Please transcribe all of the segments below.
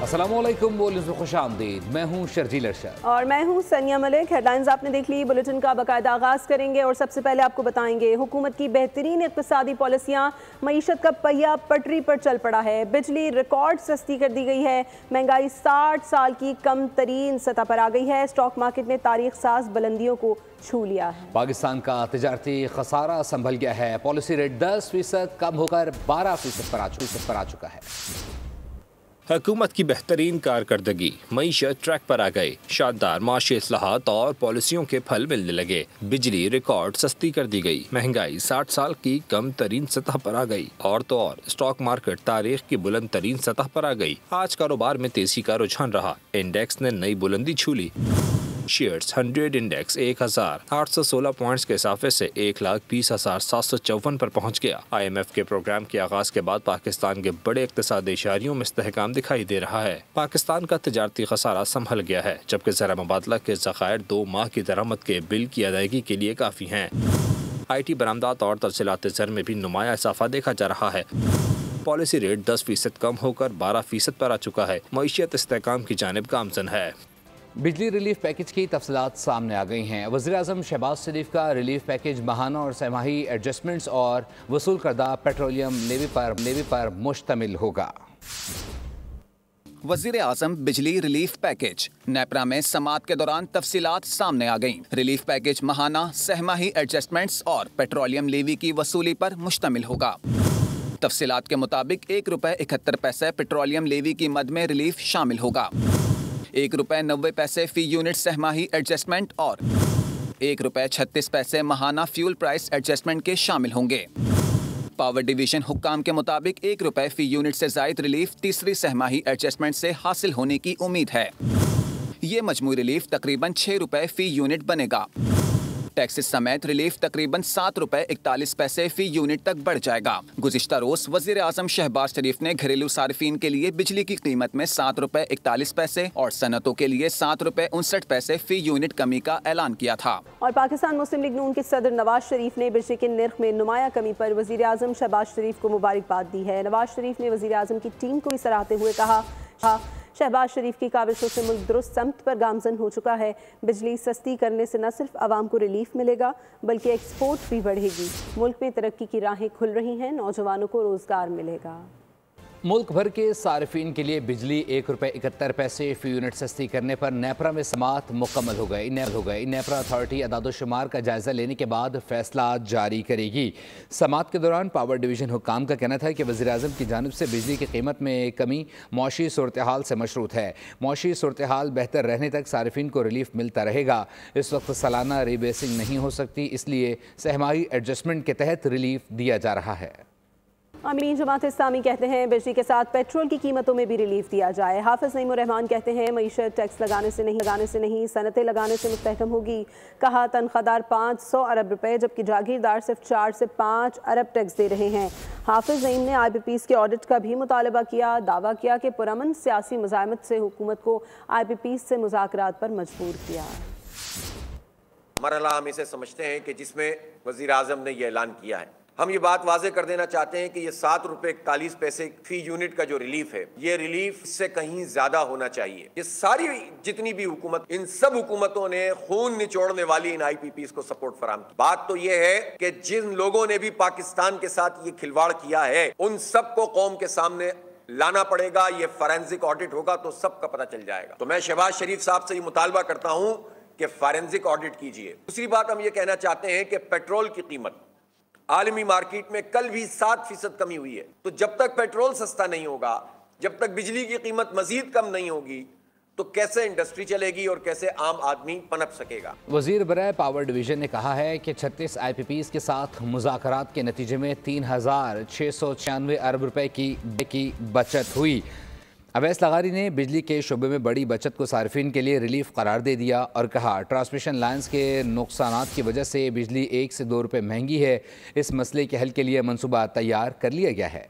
अस्सलामुअलैकुम, खुशामदीद। मैं हूँ शर्जील अरशद और मैं हूँ सनिया मलिक। हेडलाइंस आपने देख ली, बुलेटिन का बाकायदा आगाज़ करेंगे और सबसे पहले आपको बताएंगे हुकूमत की बेहतरीन इक़्तिसादी पॉलिसियाँ, मईशत का पहिया पटरी पर चल पड़ा है। बिजली रिकॉर्ड सस्ती कर दी गई है। महंगाई 60 साल की कम तरीन सतह पर आ गई है। स्टॉक मार्केट ने तारीख साज बुलंदियों को छू लिया है। पाकिस्तान का तिजारती खसारा संभल गया है। पॉलिसी रेट 10% कम होकर 12% पर आ चुका है। हुकूमत की बेहतरीन कारकर्दगी, मईशत ट्रैक पर आ गई। शानदार माशी इस्लाहात और पॉलिसियों के फल मिलने लगे। बिजली रिकॉर्ड सस्ती कर दी गई। महंगाई 60 साल की कम तरीन सतह पर आ गई। और तो और स्टॉक मार्केट तारीख की बुलंद तरीन सतह पर आ गई। आज कारोबार में तेजी का रुझान रहा। इंडेक्स ने नई बुलंदी छू ली। शेयर्स 100 इंडेक्स 1816 पॉइंट्स के इजाफे से 1,20,754 पर पहुंच गया। IMF के प्रोग्राम के आगाज के बाद पाकिस्तान के बड़े इक्तिसादी इशारियों में इस्तेहकाम दिखाई दे रहा है। पाकिस्तान का तिजारती खसारा संभल गया है, जबकि ज़रा मुबादला के ज़खायर 2 माह की दरामद के बिल की अदायगी के लिए काफ़ी हैं। IT बरामदात और तरसीलात ज़र में भी नुमाया इजाफा देखा जा रहा है। पॉलिसी रेट 10% कम होकर 12% पर आ चुका है। मईशत इस्तेहकाम की जानिब गामजन है। बिजली रिलीफ पैकेज की तफसीलात सामने आ गई हैं। वज़ीर-ए-आज़म शहबाज शरीफ का रिलीफ पैकेज माहाना और सहमाही एडजस्टमेंट्स और वसूल करदा पेट्रोलियम लेवी पर मुश्तमिल होगा। वज़ीर-ए-आज़म बिजली रिलीफ पैकेज नेपरा में समाअत के दौरान तफसीलात सामने आ गईं। रिलीफ पैकेज माहाना, सहमाही एडजस्टमेंट्स और पेट्रोलियम लेवी की वसूली पर मुश्तमिल होगा। तफसीलात के मुताबिक ₹1.71 पेट्रोलियम लेवी की मद में रिलीफ शामिल होगा। ₹1.90 फी यूनिट सहमाही एडजस्टमेंट और ₹1.36 माहाना फ्यूल प्राइस एडजस्टमेंट के शामिल होंगे। पावर डिवीजन हुक्काम के मुताबिक ₹1 फी यूनिट से जायद रिलीफ तीसरी सहमाही एडजस्टमेंट से हासिल होने की उम्मीद है। ये मजमूई रिलीफ तकरीबन ₹6 फी यूनिट बनेगा। टैक्सेस समेत रिलीफ तकरीबन ₹7.41 फी यूनिट तक बढ़ जाएगा। गुज़िश्ता रोज वज़ीर-ए-आज़म शहबाज शरीफ ने घरेलू सार्फिन के लिए बिजली की कीमत में ₹7.41 और सनतों के लिए ₹7.59 फी यूनिट कमी का ऐलान किया था। और पाकिस्तान मुस्लिम लीग नून के सदर नवाज शरीफ ने बिजली के निर्ख में नुमाया कमी पर वज़ीर-ए-आज़म शहबाज शरीफ को मुबारकबाद दी है। नवाज शरीफ ने वज़ीर-ए-आज़म की टीम को भी सराहते हुए कहा, शहबाज शरीफ की काविशों से मुल्क दुरुस्त समत पर गामजन हो चुका है। बिजली सस्ती करने से न सिर्फ आवाम को रिलीफ मिलेगा बल्कि एक्सपोर्ट भी बढ़ेगी। मुल्क में तरक्की की राहें खुल रही हैं, नौजवानों को रोजगार मिलेगा। मुल्क भर के सार्फिन के लिए बिजली ₹1.71 फी यूनिट सस्ती करने पर नेपरा में समाअत मुकम्मल हो गई। नेपरा अथॉरिटी अदाद-ओ-शुमार का जायजा लेने के बाद फैसला जारी करेगी। समाअत के दौरान पावर डिवीजन हुक्काम का कहना था कि वज़ीर-ए-आज़म की जानिब से बिजली की कीमत में कमी मौशी सूरत हाल से मशरूत है। मौशी सूरत हाल बेहतर रहने तक सार्फिन को रिलीफ मिलता रहेगा। इस वक्त सालाना रीबेसिंग नहीं हो सकती, इसलिए सहमाही एडजस्टमेंट के तहत रिलीफ दिया जा रहा है। अमीन जमात इस्लामी कहते हैं बिजली के साथ पेट्रोल की कीमतों में भी रिलीफ दिया जाए। हाफिज नईमुर रहमान कहते हैं मईशत टैक्स लगाने से नहीं सनतें लगाने से मुस्तहकम होगी। कहा तनख्वाहदार 500 अरब रुपए जबकि जागीरदार सिर्फ 4 से 5 अरब टैक्स दे रहे हैं। हाफिज नईम ने IPPs के ऑडिट का भी मुतालबा किया। दावा किया कि पुरअमन सियासी मुज़ाहमत से हुकूमत को IPPs से मुज़ाकरात पर मजबूर किया। मरहला हम इसे समझते हैं कि जिसमें वज़ीर-ए-आज़म ने यह ऐलान किया है। हम ये बात वाज़े कर देना चाहते हैं कि ये ₹7.41 फी यूनिट का जो रिलीफ है, ये रिलीफ से कहीं ज्यादा होना चाहिए। ये सारी जितनी भी हुकूमत, इन सब हुकूमतों ने खून निचोड़ने वाली इन IPPs को सपोर्ट फराहम की। बात तो ये है कि जिन लोगों ने भी पाकिस्तान के साथ ये खिलवाड़ किया है, उन सबको कौम के सामने लाना पड़ेगा। ये फॉरेंसिक ऑडिट होगा तो सबका पता चल जाएगा। तो मैं शहबाज शरीफ साहब से ये मुतालबा करता हूं कि फॉरेंसिक ऑडिट कीजिए। दूसरी बात हम ये कहना चाहते हैं कि पेट्रोल की कीमत आलमी मार्केट में कल भी 7% कमी हुई है। तो जब तक पेट्रोल सस्ता नहीं होगा, जब तक बिजली की कीमत मजीद कम नहीं होगी, तो कैसे इंडस्ट्री चलेगी और कैसे आम आदमी पनप सकेगा। वजीर बराए पावर डिवीजन ने कहा है कि 36 IPPs के साथ मुज़ाकरात के नतीजे में 3,696 अरब रुपए की बचत हुई। अवैस लगारी ने बिजली के शोबे में बड़ी बचत को सार्फिन के लिए रिलीफ करार दे दिया और कहा ट्रांसमिशन लाइन्स के नुकसानात की वजह से बिजली 1 से 2 रुपये महंगी है। इस मसले के हल के लिए मनसूबा तैयार कर लिया गया है।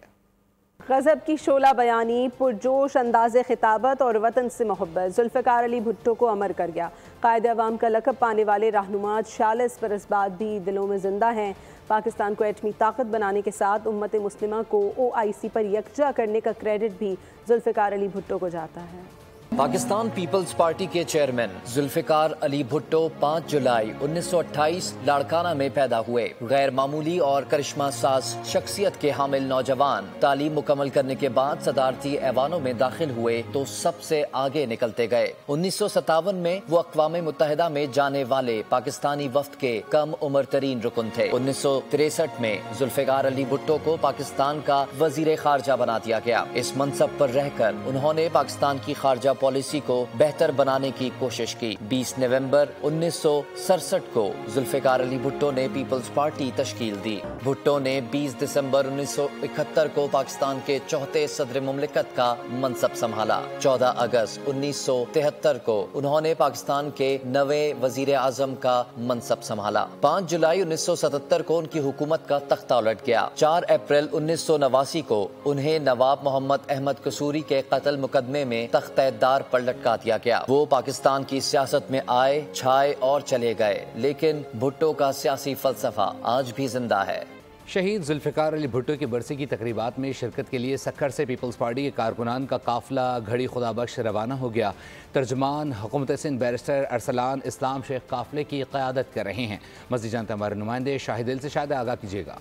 गज़ब की शोला बयानी, पुरजोश अंदाज़े खिताबत और वतन से मोहब्बत जुल्फ़िकार अली भुट्टो को अमर कर गया। कायदे अवाम का लक़ब पाने वाले रहनुमा 46 बरस बाद भी दिलों में ज़िंदा हैं। पाकिस्तान को एटमी ताकत बनाने के साथ उम्मत मुस्लिमा को OIC पर यकजा करने का क्रेडिट भी जुल्फ़िकार अली भुट्टो को जाता है। पाकिस्तान पीपल्स पार्टी के चेयरमैन जुल्फ़िकार अली भुट्टो 5 जुलाई 1928 लाड़काना में पैदा हुए। गैर मामूली और करिश्मा साज शख्सियत के हामिल नौजवान तालीम मुकम्मल करने के बाद सदारती ऐवानों में दाखिल हुए तो सबसे आगे निकलते गए। 1957 में वो अक़वाम मुत्तहिदा में जाने वाले पाकिस्तानी वफ्द के कम उम्र तरीन रुकन थे। 1963 में जुल्फ़िकार अली भुट्टो को पाकिस्तान का वज़ीर ख़ारजा बना दिया गया। इस मनसब पर रहकर उन्होंने पाकिस्तान की ख़ारजा पॉलिसी को बेहतर बनाने की कोशिश की। 20 नवंबर 1967 को जुल्फ़िकार अली भुट्टो ने पीपल्स पार्टी तश्कील दी। भुट्टो ने 20 दिसंबर 1971 को पाकिस्तान के चौथे सदर मुमलिकत का मनसब संभाला। 14 अगस्त 1973 को उन्होंने पाकिस्तान के नवे वजीर आजम का मनसब संभाला। 5 जुलाई 1977 को उनकी हुकूमत का तख्ता उलट गया। 4 अप्रैल 1989 को उन्हें नवाब मोहम्मद अहमद कसूरी के कत्ल मुकदमे में तख्ता पर लटका दिया गया। वो पाकिस्तान की सियासत में आए, छाए और चले गए, लेकिन भुट्टो का सियासी फलसफा आज भी जिंदा है। शहीद जुल्फ़िकार अली भुट्टो की बरसी की तकरीबात में शिरकत के लिए सक्खर से पीपल्स पार्टी के कारकुनान का काफिला घड़ी खुदा बख्श रवाना हो गया। तर्जुमान हुकूमत सिंध बैरिस्टर अरसलान इस्लाम शेख काफिले की क़यादत कर रहे हैं। मज़ीद जानते हमारे नुमाइंदे शाहिद दिल से। शायद आगाह कीजिएगा।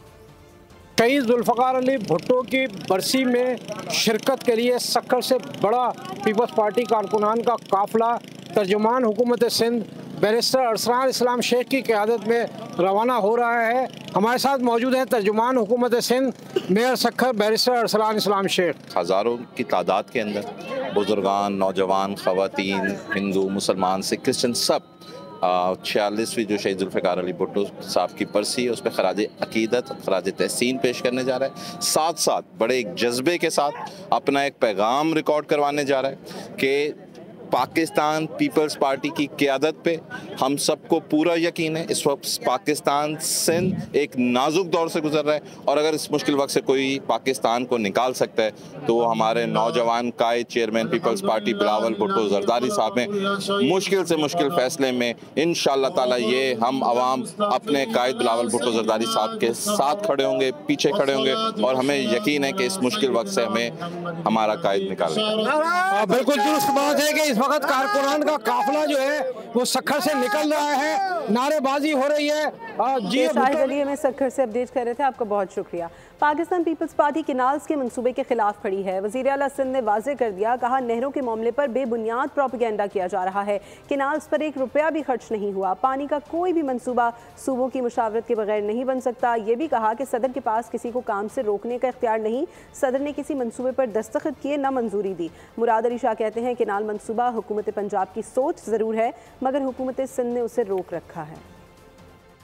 शहीद जुल्फ़िकार अली भुट्टो की बरसी में शिरकत के लिए सक्खर से बड़ा पीपल्स पार्टी कारकुनान का काफिला तर्जुमान हुकूमत सिंध बैरिस्टर अरसलान इस्लाम शेख की क़यादत में रवाना हो रहा है। हमारे साथ मौजूद है तर्जुमान हुकूमत सिंध मेयर सक्खर बैरिस्टर अरसलान इस्लाम शेख। हज़ारों की तादाद के अंदर बुजुर्गान, नौजवान, ख़वातीन, हिंदू, मुसलमान, सिख, क्रिश्चन सब 46वीं जो शहीद जुल्फ़िकार अली भुट्टो साहब की बरसी है उस पर ख़राज अक़ीदत, ख़राज तहसीन पेश करने जा रहा है। साथ साथ बड़े एक जज्बे के साथ अपना एक पैगाम रिकॉर्ड करवाने जा रहा है कि पाकिस्तान पीपल्स पार्टी की क़यादत पे हम सबको पूरा यकीन है। इस वक्त पाकिस्तान सिंध एक नाजुक दौर से गुजर रहा है और अगर इस मुश्किल वक्त से कोई पाकिस्तान को निकाल सकता है तो वो हमारे नौजवान कायद chairman Peoples Party Bilawal Bhutto Zardari साहब हैं। मुश्किल से मुश्किल फ़ैसले में इंशाअल्लाह ताला ये हम आवाम अपने कायद बिलावल भुट्टो जरदारी साहब के साथ खड़े होंगे, पीछे खड़े होंगे और हमें यकीन है कि इस मुश्किल वक्त से हमें हमारा कायद निकालेगा। बिल्कुल दुरुस्त बात है कि वक्त कारकुनान का काफिला जो है वो सक्खर से निकल रहा है, नारेबाजी हो रही है। जी शाहिद अली हमें सक्खर से अपडेट कर रहे थे, आपका बहुत शुक्रिया। पाकिस्तान पीपल्स पार्टी केनाल्स के मंसूबे के खिलाफ खड़ी है। वज़ीर आला सिंध ने वाज़ेह कर दिया, कहा नहरों के मामले पर बेबुनियाद प्रोपेगेंडा किया जा रहा है। केनाल्स पर 1 रुपया भी खर्च नहीं हुआ। पानी का कोई भी मंसूबा सूबों की मुशावरत के बगैर नहीं बन सकता। ये भी कहा कि सदर के पास किसी को काम से रोकने का इख्तियार नहीं। सदर ने किसी मंसूबे पर दस्तखत किए, न मंजूरी दी। मुराद अली शाह कहते हैं केनाल मंसूबा हुकूमत पंजाब की सोच ज़रूर है मगर हुकूमत सिंध ने उसे रोक रखा है।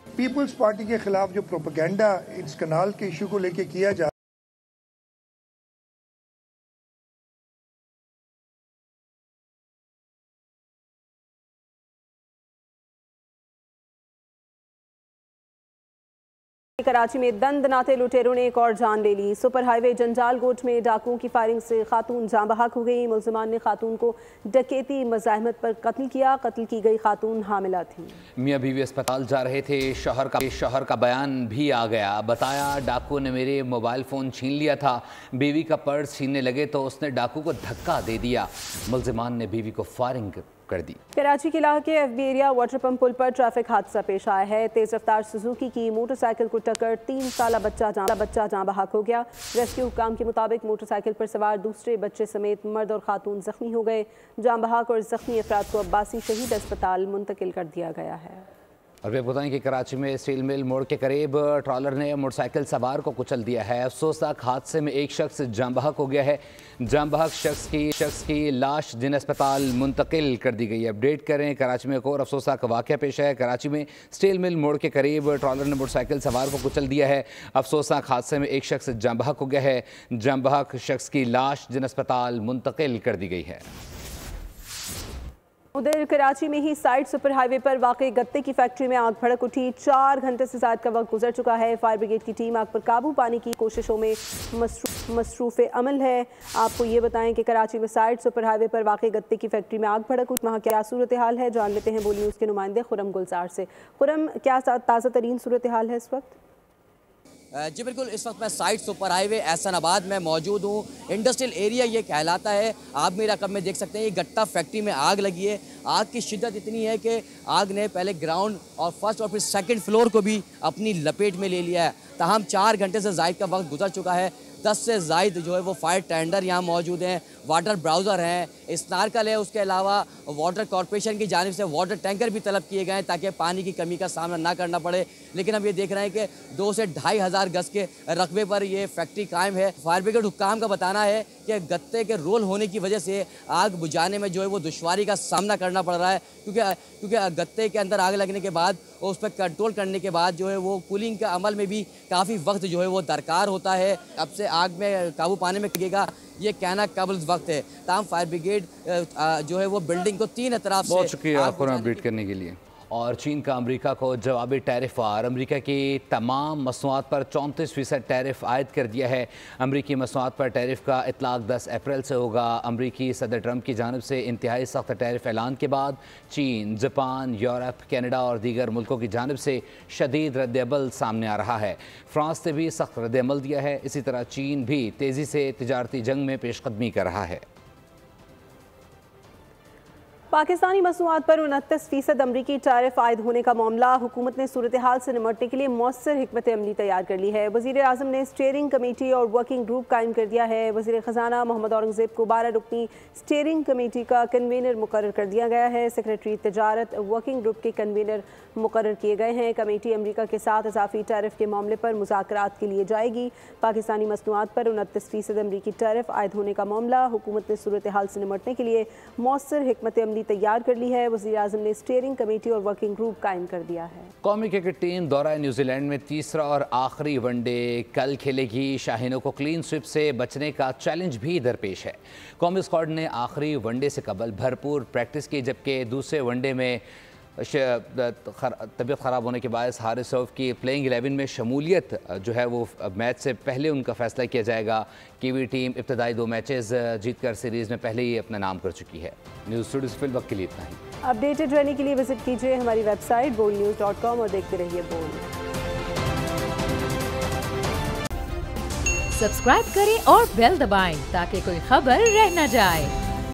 पीपल्स पार्टी के खिलाफ जो प्रोपेगेंडा इस कनाल के इशू को लेके किया जा कराची में दंदनाते लुटेरों ने एक और जान ले ली। सुपर हाईवे जंजाल गोट में डाकुओं की फायरिंग से खातून जाँ बहक हो गई। मुल्ज़िमान ने खातून को डकैती मज़ाहमत पर कत्ल किया। कत्ल की गई खातून हामिला थी। मियाँ बीवी अस्पताल जा रहे थे। शौहर का बयान भी आ गया। बताया डाकू ने मेरे मोबाइल फ़ोन छीन लिया था। बीवी का पर्स छीनने लगे तो उसने डाकू को धक्का दे दिया। मुल्ज़िमान ने बीवी को फायरिंग कर दी। कराची के इलाके FB एरिया वाटर पंप पुल पर ट्रैफिक हादसा पेश आया है। तेज रफ्तार सुजुकी की मोटरसाइकिल को टक्कर 3 साला बच्चा जाँ बहक हो गया। रेस्क्यू हुकाम के मुताबिक मोटरसाइकिल पर सवार दूसरे बच्चे समेत मर्द और खातून जख्मी हो गए। जाँ बहक और जख्मी अफराद को अब्बासी शहीद अस्पताल मुंतकिल कर दिया गया है। और वे बताएं कि कराची में स्टील मिल मोड़ के करीब ट्रॉलर ने मोटरसाइकिल सवार को कुचल दिया है। अफसोसनाक हादसे में एक शख्स जाँ बहक हो गया है। जाँ बहक शख्स की लाश जिन अस्पताल मुंतकिल कर दी गई है। अपडेट करें, कराची में एक और अफसोसनाक वाक़या पेश है। कराची में स्टील मिल मोड़ के करीब ट्रॉलर ने मोटरसाइकिल सवार को कुचल दिया है। अफसोसनाक हादसे में एक शख्स जाँ बहक हो गया है। जाँ बहक शख्स की लाश जिन अस्पताल मुंतकिल कर दी गई है। उधर कराची में ही साइड सुपर हाईवे पर वाक़ई गत्ते की फैक्ट्री में आग भड़क उठी। 4 घंटे से ज़्यादा का वक्त गुजर चुका है। फायर ब्रिगेड की टीम आग पर काबू पाने की कोशिशों में मसरूफ़ अमल है। आपको ये बताएं कि कराची में साइड सुपर हाईवे पर वाक़ई गत्ते की फैक्ट्री में आग भड़क उठी। वहाँ क्या सूरत हाल है, जान लेते हैं बोल न्यूज़ के नुमाइंदे खुरम गुलजार से। खुरम, क्या ताज़ा तरीन सूरत हाल है इस वक्त? जी बिल्कुल, इस वक्त मैं साइड सुपर हाईवे एहसनाबाद में मौजूद हूँ। इंडस्ट्रियल एरिया ये कहलाता है। आप मेरी रकम में देख सकते हैं, ये गट्टा फैक्ट्री में आग लगी है। आग की शिद्दत इतनी है कि आग ने पहले ग्राउंड और फर्स्ट और फिर सेकंड फ्लोर को भी अपनी लपेट में ले लिया है। ताहम 4 घंटे से ज़ायद का वक्त गुजर चुका है। 10 से ज़ायद जो है वो फायर टेंडर यहाँ मौजूद हैं, वाटर ब्राउज़र हैं, स्नार्कल है। उसके अलावा वाटर कॉरपोरेशन की जानिब से वाटर टैंकर भी तलब किए गए हैं ताकि पानी की कमी का सामना ना करना पड़े। लेकिन हम ये देख रहे हैं कि 2 से 2,500 गज के रकबे पर ये फैक्ट्री कायम है। फायर ब्रिगेड हुक्काम का बताना है कि गत्ते के रोल होने की वजह से आग बुझाने में जो है वो दुश्वारी का सामना करना पड़ रहा है, क्योंकि गत्ते के अंदर आग लगने के बाद उस पर कंट्रोल करने के बाद जो है वो कूलिंग का अमल में भी काफ़ी वक्त जो है वो दरकार होता है। अब से आग में काबू पाने में लगेगा ये कहना काबिल वक्त है। ताम फायर ब्रिगेड जो है वो बिल्डिंग को 3 अतराफ से बहुत शुक्रिया अपडेट करने के लिए। और चीन का अमेरिका को जवाबी टैरिफ वार। अमेरिका की तमाम मसनूआत पर 34% टैरिफ आयद कर दिया है। अमेरिकी मसनूआत पर टैरिफ का इतलाक 10 अप्रैल से होगा। अमेरिकी सदर ट्रंप की जानिब से इंतहाई सख्त टैरिफ ऐलान के बाद चीन, जापान, यूरोप, कनाडा और दीगर मुल्कों की जानिब से शदीद रद्द-ए-अमल सामने आ रहा है। फ्रांस ने भी सख्त रद्द-ए-अमल दिया है। इसी तरह चीन भी तेज़ी से तिजारती जंग में पेशकदमी कर रहा है। पाकिस्तानी मसनूआत पर 29% अमरीकी टैरिफ आयद होने का मामला। हुकूमत ने सूरत हाल से निपटने के लिए मौसर हिकमत अमली तैयार कर ली है। वज़ीर आज़म ने स्टीयरिंग कमेटी और वर्किंग ग्रुप कायम कर दिया है। वज़ीर ख़जाना मोहम्मद औरंगज़ेब को 12 रुकनी स्टीयरिंग कमेटी का कन्वीनर मुकर्रर कर दिया गया है। सेक्रेटरी तजारत वर्किंग ग्रुप के कन्वीनर मुकर्रर किए गए हैं। कमेटी अमरीका के साथ इजाफी टैरिफ के मामले पर मुज़ाकरात के लिए जाएगी। पाकिस्तानी मसनूआत पर 29% अमरीकी टैरिफ आयद होने का मामला। हुकूमत ने सूरत हाल से निपटने के लिए मौसर हिकमत अमली तैयार कर ली है। वज़ीर आज़म ने स्टीयरिंग कमेटी और वर्किंग ग्रुप कायम कर दिया है। कौमी क्रिकेट टीम दौरा न्यूजीलैंड में तीसरा और आखिरी वनडे कल खेलेगी। शाहीनों को क्लीन स्विप से बचने का चैलेंज भी दरपेश है। कौमी स्क्वाड ने आखिरी वनडे से कबल भरपूर प्रैक्टिस की, जबकि दूसरे वनडे में तबीयत ख़राब होने के बाद हारिस रऊफ की प्लेइंग 11 में शमूलियत जो है वो मैच से पहले उनका फैसला किया जाएगा। कीवी टीम इब्तदाई 2 मैचेस जीतकर सीरीज़ में पहले ही अपना नाम कर चुकी है। न्यूज़ स्टूडियो से फिल वक्त के लिए इतना ही। अपडेटेड रहने के लिए विजिट कीजिए हमारी वेबसाइट boldnews.com और देखते रहिए बोल्ड। सब्सक्राइब करें और बेल दबाएं ताकि कोई खबर रह न जाए।